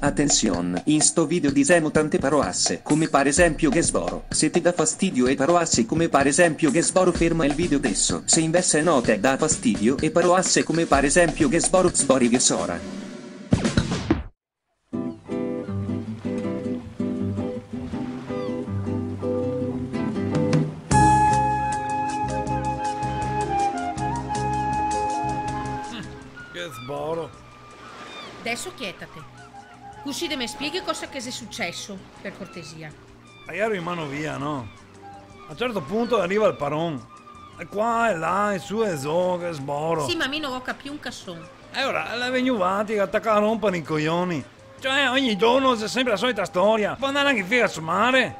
Attenzione, in sto video diciamo tante paroasse, come per esempio che sboro. Se ti dà fastidio e paroasse come per esempio che sboro ferma il video adesso. Se invece no te dà fastidio e paroasse come per esempio che sboro sbori che sora. Che sboro. Adesso chietate. Così mi spieghi cosa che è successo, per cortesia. Ero in mano via, no? A un certo punto arriva il paron. E qua e là, e su e zo, che sboro. Sì, ma mi non ho capito un casson. E ora, le venivati che attaccano a rompere i coglioni. Cioè, ogni giorno c'è sempre la solita storia. Può andare anche figa a sumare.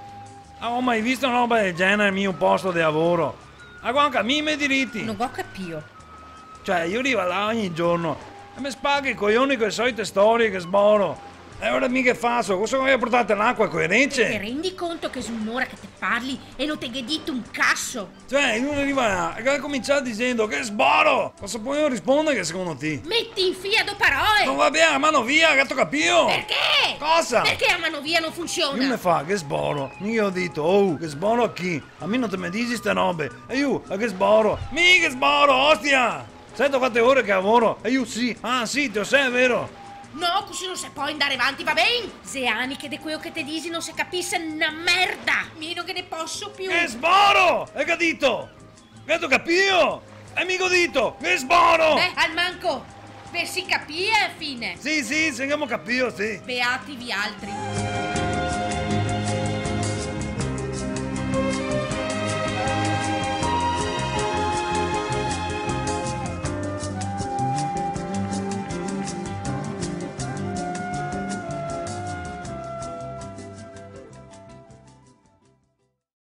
Ho mai visto una roba del genere nel mio posto di lavoro. Ma guarda, a me diritti. Non ho capito. Cioè, io arrivo là ogni giorno e mi spacca i coglioni con le solite storie che sboro. E ora mica faccio, cosa vuoi portare l'acqua coerente? Ti rendi conto che è un'ora che ti parli e non ti hai detto un cazzo? Cioè, uno arriva là e comincia dicendo che sboro! Cosa puoi rispondere che secondo te? Metti in fia due parole! Non va bene, a mano via, gatto capio! Perché? Cosa? Perché a mano via non funziona? Io mi fa, che sboro? Io ho detto, oh, che sboro a chi? A me non te mi dici ste robe. E io, che sboro? Che sboro, ostia! Sento quante ore che lavoro? E io sì, ah sì, te lo sai, è vero? No, così non si può andare avanti, va bene? Se anni che di quello che ti dici non si capisce una merda! Meno che ne posso più! Che sboro! Hai capito? Gatto capio! E mica dito, che sboro! Beh, al manco! Per si capire, fine! Sì, sì, se abbiamo capito, sì. Beati vi altri!